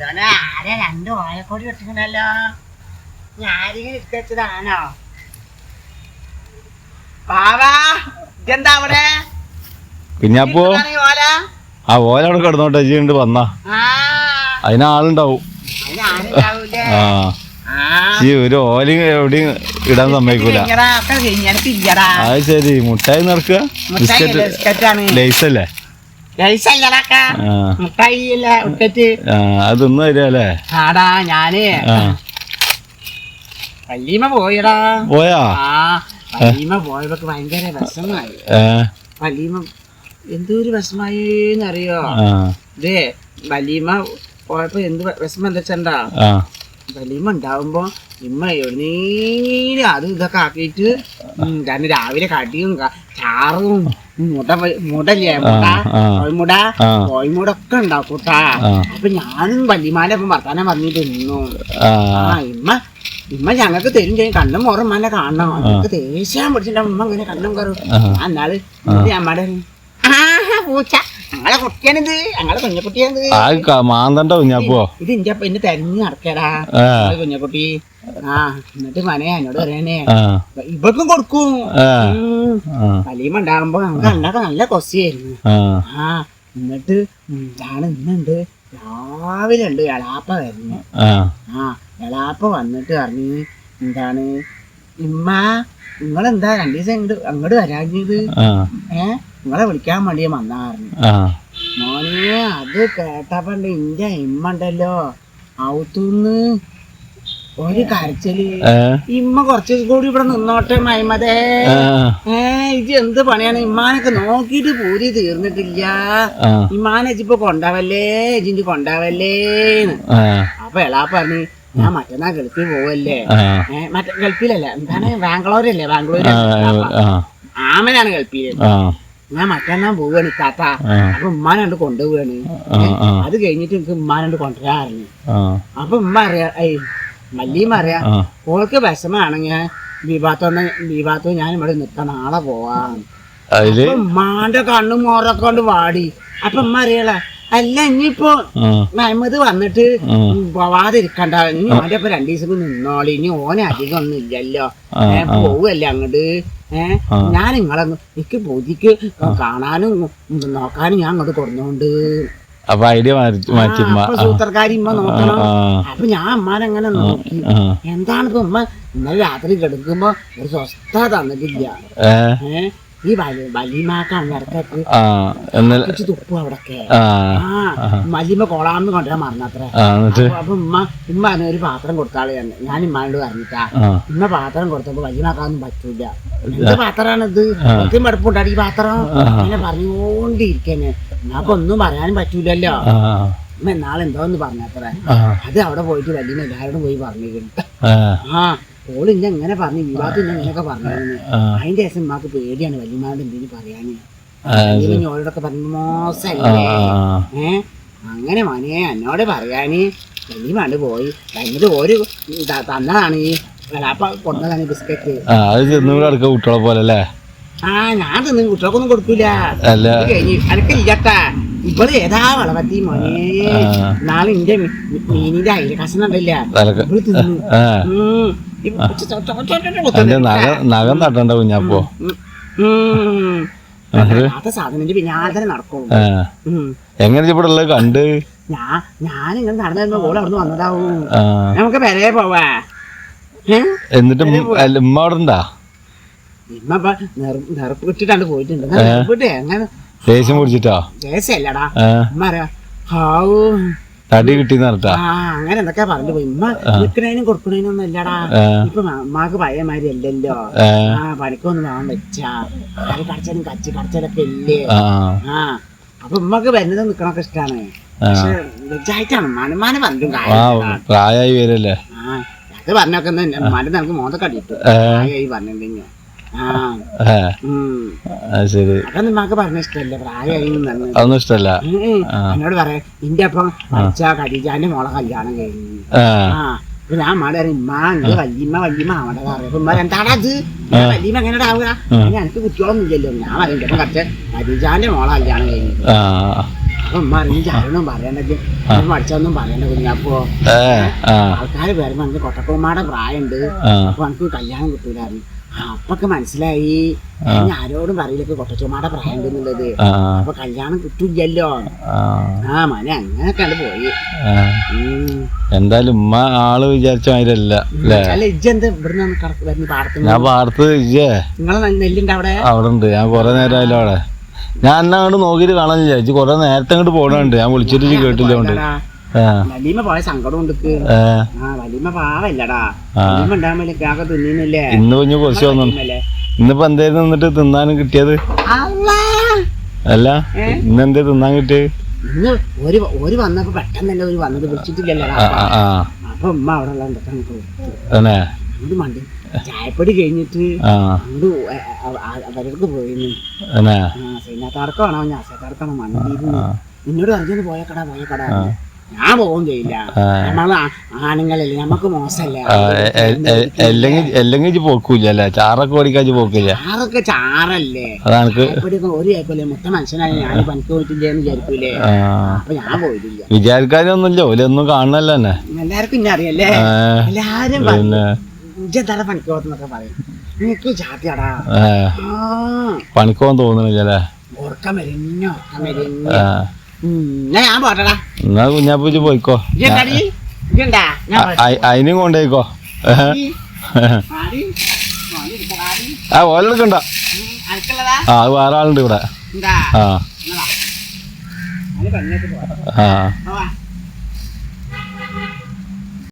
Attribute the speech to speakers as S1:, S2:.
S1: ആരെ 2 ഓലക്കോടി വെച്ചിട്ടുണ്ടല്ലോ. ഞാരിങ്ങനെ ഇട്ടതാണോ ബാവാ? ഇതെന്താ അവിടെ
S2: കുഞ്ഞാപ്പോ? ആ ഓല അവിടെ കിടന്നോട്ടെ, ഇണ്ട് വന്നാ അതിനാളുണ്ടാവും. ഒരു ഓല എവിടെയും ഇടാൻ സമ്മതിക്കൂല. അത് ശരി. മുട്ടായി നടക്കുക? ബിസ്ക്കറ്റ് ലൈസല്ലേ? അതൊന്നും തരാല്ലേ?
S1: ആടാ ഞാന് വല്യമ്മ പോയടാ.
S2: പോയാ?
S1: വല്യമ്മ പോയപ്പോ ഭയങ്കര വിഷമായി. വല്യമ്മ എന്തൊരു വിഷമായിന്നറിയോ? ഇതേ വല്യമ്മ പോയപ്പോ എന്ത് വിഷമം എന്താ വെച്ചാ, വല്യമ്മ ഉണ്ടാവുമ്പോ ഇമ്മ എവിടെയും അതും ഇതൊക്കെ ആക്കിയിട്ട് കാരണം രാവിലെ കടിയും ചാറും മുടല്ലേ കോഴിമുട ഒക്കെ ഉണ്ടാക്കൂട്ടാ. അപ്പൊ ഞാനും വല്യമാന്റെ ഒപ്പം വർത്താനം പറഞ്ഞിട്ട് നിന്നു. ഇമ്മ ഞങ്ങൾക്ക് തരും ചെയ്യും. കണ്ണും മോറും ഉമ്മാനെ കാണണം. ഞങ്ങൾക്ക് ദേഷ്യം പിടിച്ചിട്ടുണ്ടാവും. ഉമ്മ ഇങ്ങനെ കണ്ണും കയറും. എന്നാല് അമ്മയുടെ പൂച്ച ഞങ്ങളെ കുട്ടിയാണിത്, ഞങ്ങളെ കുഞ്ഞക്കുട്ടിയാണിത്. ഇത് ഇന്റെ എന്നെ തെരഞ്ഞു നടക്കടാ കുഞ്ഞക്കുട്ടി. എന്നിട്ട് മനെ എന്നോട് പറയണേ ഇവക്കും കൊടുക്കും. വല്യമ്മ ഉണ്ടാകുമ്പോ ഞങ്ങൾക്ക് ഉണ്ടാക്കാൻ നല്ല കൊസിയായിരുന്നു. എന്നിട്ട് ഇന്നുണ്ട് രാവിലെ ഉണ്ട് എളാപ്പ വരുന്നു. എളാപ്പ വന്നിട്ട് പറഞ്ഞു എന്താണ് ഇമ്മ നിങ്ങളെന്താ 2 ദിവസം അങ്ങോട്ട് വരാഞ്ഞത്? നിങ്ങളെ വിളിക്കാൻ വേണ്ടി വന്നായിരുന്നു. മോനെ അത് കേട്ടപ്പണ്ട് ഇന്റെ ഇമ്മ ഉണ്ടല്ലോ ഔത്തുന്ന് ഒരു കരച്ചില്. ഇമ്മ കുറച്ചു കൂടി ഇവിടെ നിന്നോട്ടെ മൈമതേ. ഇത് എന്ത് പണിയാണ്? ഇമ്മാനൊക്കെ നോക്കിട്ട് പൂരി തീർന്നിട്ടില്ല. ഇമ്മാനെ ഇപ്പൊ കൊണ്ടാവല്ലേ, ഇജിന്റെ കൊണ്ടാവല്ലേന്ന്. അപ്പൊ എളാ പറഞ്ഞു ഞാൻ മറ്റന്നാ ഗൾഫിൽ പോവല്ലേ. മറ്റേ ഗൾഫിലല്ല, എന്താണ് ബാംഗ്ലൂരല്ലേ? ബാംഗ്ലൂര് ആമനാണ് ഗൾഫില്. ഞാൻ മറ്റന്നാ പോവാണ് താത്ത. അപ്പൊ ഉമ്മാനണ്ട് കൊണ്ടുപോവാണ്. അത് കഴിഞ്ഞിട്ട് എനിക്ക് ഉമ്മാനണ്ട് കൊണ്ടുവരാറുണ്ട്. അപ്പൊ ഉമ്മ അറിയാ മല്ലിയും അറിയാ ഓൾക്ക് വിഷമാണെങ്കിൽ ബീഭാത്തോ ഞാൻ ഇവിടെ നിൽക്കാൻ നാളെ പോവാം. ഉമ്മാന്റെ കണ്ണും മോറൊക്കെ കൊണ്ട് വാടി. അപ്പൊ ഉമ്മ അറിയാല അല്ല ഇനിയിപ്പോ മഹമ്മദ് വന്നിട്ട് പോവാതിരിക്കണ്ട, ഇനി ഓന്റെ ഒപ്പം 2 ദിവസം നിന്നോളി. ഇനി ഓനെ അധികം ഒന്നും ഇല്ലല്ലോ, പോവല്ലേ അങ്ങോട്ട്. ഞാൻ നിങ്ങളെ എനിക്ക് പൂതിക്ക് കാണാനും നോക്കാനും ഞാൻ അങ്ങോട്ട് കൊടുന്നോണ്ട് സൂത്രക്കാരി ഇമ്മ നോക്കണം. അപ്പൊ ഞാൻ അമ്മാനങ്ങനെ നോക്കി. എന്താണിപ്പോ ഉമ്മ ഇന്നലെ രാത്രി കിടക്കുമ്പോ ഒരു സ്വസ്ഥത തന്നിട്ടില്ല. ഈ വലിയമാക്കാണ് ഇടക്കൊക്കെ തുപ്പു അവിടൊക്കെ. വലിയമ്മ കോളാന്ന് കൊണ്ടുവരാൻ മറന്നത്ര. അപ്പൊ ഉമ്മ ഒരു പാത്രം കൊടുത്താള് തന്നെ. ഞാൻ ഇമ്മാനോട് പറഞ്ഞിട്ടാ ഇമ്മ പാത്രം കൊടുത്തപ്പോ വലിയമാക്കാനൊന്നും പറ്റൂല. എന്ത് പാത്രമാണിത്? ഒത്തിരി മടുപ്പുണ്ടായി ഈ പാത്രം. അങ്ങനെ പറഞ്ഞുകൊണ്ടിരിക്കന്നെ. അപ്പൊ ഒന്നും പറയാനും പറ്റൂലല്ലോ. ഉമ്മ എന്നാളെ എന്തോന്ന് പറഞ്ഞത്ര. അത് അവിടെ പോയിട്ട് വലിയ എല്ലാവരോടും പോയി പറഞ്ഞിട്ടുണ്ട്. ഓള് ഇന്നെ എങ്ങനെ പറഞ്ഞു, വിവാഹത്തിൽ ഇന്നെ ഇങ്ങനെയൊക്കെ പറഞ്ഞിരുന്നു. അതിന്റെ ശേഷം ഉമ്മാക്ക് പേടിയാണ് വലിയമാരോട് എന്തെങ്കിലും പറയാന്. ഓരോടൊക്കെ പറഞ്ഞു മോശല്ലേ. അങ്ങനെ മോനെ എന്നോട് പറയാന് വലിയമാണ്ട് പോയി. എന്നിട്ട് ഒരു തന്നതാണ് ഈ വെളാപ്പ കൊടുന്നതാണ് ബിസ്ക്കറ്റ്.
S2: കുട്ടികളെ പോലെ.
S1: ഞാൻ തിന്നു കുട്ടികൾക്കൊന്നും കൊടുക്കൂല. കഴിഞ്ഞ് അനക്കില്ലട്ടാ. ഇവള് ഏതാ വളവത്തി മോനെ. നാളെ ഇന്റെ മീനിന്റെ അയില കഷ്ണം ഉണ്ടല്ല ഇവള് തിന്നു.
S2: നഖം തട്ടണ്ട കുഞ്ഞാപ്പോ.
S1: സാധനത്തിന്റെ പിന്നാലെ നടക്കും.
S2: എങ്ങനെ ഇവിടെ ഉള്ളത് കണ്ട്
S1: ഞാനിങ്ങനെ നടന്നു വരുമ്പോ ഓള് അവിടുന്ന് വന്നതാവും. നമുക്ക് പെരേ പോവാ.
S2: എന്നിട്ട് ഉമ്മ അവിടെ ഉണ്ടാ?
S1: ഇമ്മ നെറുപ്പ് കിട്ടിട്ടാണ്ട് പോയിട്ടുണ്ട്. എങ്ങനെ
S2: ദേഷ്യം പിടിച്ചിട്ടോ?
S1: ദേഷ്യല്ലടാ. ഉമ്മ അറിയാ ഹാവൂ
S2: തടി കിട്ടിന്ന് പറഞ്ഞാ
S1: അങ്ങനെ എന്തൊക്കെയാ പറഞ്ഞു പോയി. ഉമ്മ നിൽക്കണേനും കൊടുക്കണേനൊന്നും ഇല്ലടാ. ഇപ്പൊ ഉമ്മാക്ക് പഴയ മാതിരി അല്ലല്ലോ. പണിക്കൊന്നും വാങ്ങാൻ വെച്ചാ കടച്ചാലും കടച്ചാലൊക്കെ ഇല്ലേ. അപ്പൊ ഉമ്മക്ക് വരുന്നത് നിക്കണൊക്കെ ഇഷ്ടാണ്. പക്ഷെ വെജായിട്ടാണ് മനമാനെ പറഞ്ഞും
S2: പ്രായമായി വരല്ലേ.
S1: അത് പറഞ്ഞൊക്കെ ഉമ്മാന്റെ നമുക്ക് മോതൊക്കെ അടിയിട്ടു പ്രായമായി പറഞ്ഞിട്ടുണ്ടെങ്കിൽ. അതൊന്നും ഉമ്മാക്ക് പറഞ്ഞ ഇഷ്ടല്ലേ പ്രായമായി.
S2: അതൊന്നും ഇഷ്ടല്ല.
S1: എന്നോട് പറയാം ഇന്റെ അപ്പം ഖദീജാന്റെ മോളെ കല്യാണം കഴിഞ്ഞു. ഞാൻ അമ്മയോട് പറയും ഉമ്മ എന്റെ വല്യമ്മ അവിടെ പറയും ഉമ്മ എന്താടാ അത് വല്യമ്മ എങ്ങനെ ആവുക എനിക്ക് കുട്ടികളൊന്നും ഇല്ലല്ലോ ഞാൻ പറയും ഇപ്പൊ കുറച്ച് മരിജാന്റെ മോളെ കല്യാണം കഴിഞ്ഞു അപ്പൊ ഉമ്മ അറിഞ്ഞ് ചാരൊന്നും പറയണ്ടത് പഠിച്ചൊന്നും പറയണ്ട കുഞ്ഞപ്പോ ആൾക്കാര് വരുമ്പോ എനിക്ക് കൊട്ടക്കുളമാടെ പ്രായമുണ്ട് അപ്പൊ എനിക്ക് കല്യാണം കിട്ടൂലായിരുന്നു അപ്പൊക്കെ മനസ്സിലായി ഞാൻ ആരോടും പറയില്ലൊക്കെ കൊട്ടച്ചുമാടെ പ്രായം ഉണ്ടെന്നുള്ളത് അപ്പൊ കല്യാണം കിട്ടൂല്ലോ മനെ അങ്ങനെയൊക്കെ പോയി
S2: എന്തായാലും ഉമ്മ ആള് വിചാരിച്ച മാതിരല്ല ഞാൻ പാടത്ത്
S1: നിങ്ങളെ നെല്ലിന്റെ അവിടെ
S2: ഉണ്ട് ഞാൻ കൊറേ നേരമായാലും അവിടെ ഞാൻ എന്നെ അങ്ങോട്ട് നോക്കിയിട്ട് കാണാൻ വിചാരിച്ചു കൊറേ നേരത്തെ അങ്ങോട്ട് പോണുണ്ട് ഞാൻ വിളിച്ചിട്ട് കേട്ടില്ലോണ്ട്
S1: വല്യമ്മ പോയ സങ്കടം ഉണ്ട് വല്യമ്മ പാവല്ലടാ വല്യമ്മ ഉണ്ടാകുമ്പോഴേക്കാകെ തിന്നില്ലേ
S2: ഇന്ന് കുഞ്ഞു കുറച്ച് വന്നു ഇന്നിപ്പോ എന്തായിരുന്നു നിന്നിട്ട് തിന്നാനും കിട്ടിയത് അല്ല ഇന്നെന്തേ തിന്നാൻ കിട്ടിയത്
S1: ഇന്ന് ഒരു വന്നപ്പോ പെട്ടെന്ന് തന്നെ ഒരു വന്നത് വിളിച്ചിട്ടില്ലല്ലോ അപ്പൊ ഉമ്മ അവിടെ ഉള്ള അങ്ങോട്ട് മണ്ടി ചായപ്പൊടി കഴിഞ്ഞിട്ട് അങ്ങോട്ട് അവർക്ക് പോയിരുന്നു സൈനാത്താർക്കാണോ ഞാത്താർക്കാണോ മണ്ടിയിരുന്നു നിന്നോട് അറിഞ്ഞു പോയക്കടാ ഞാൻ പോവും ചെയ്യില്ല നമ്മള് ആണുങ്ങളല്ലേ നമ്മക്ക് മോശമല്ല
S2: അല്ലെങ്കിൽ പോക്കൂല്ലേ ചാറൊക്കെ ഓടിക്കാച്ച് പോക്കില്ല
S1: ചാറൊക്കെ ചാറല്ലേ ഒരു ആയിപ്പോലെ മൊത്തം മനുഷ്യനായി ഞാൻ പണിക്ക് പോയിട്ടില്ലെന്ന് വിചാരിക്കൂലേ അപ്പൊ ഞാൻ പോയിട്ടില്ല
S2: വിചാരിക്കാനൊന്നുമില്ല ഓലൊന്നും കാണണല്ലോ തന്നെ
S1: എല്ലാവർക്കും ഇന്നെ അറിയല്ലേ എല്ലാരും തല പണിക്ക് പോകത്തെന്നൊക്കെ പറയും നിനക്ക് ജാതിയാടാ
S2: പണിക്ക് പോകാൻ തോന്നണില്ലേ
S1: ഓർക്കാൻ വരുന്നോ ഞാൻ പോട്ടടാ
S2: എന്നാ കുഞ്ഞാപ്പൂച്ച് പോയിക്കോ അതിനും കൊണ്ടേക്കോ ഓലെടുക്കണ്ട അത് വേറെ ആളുണ്ട് ഇവിടെ ആ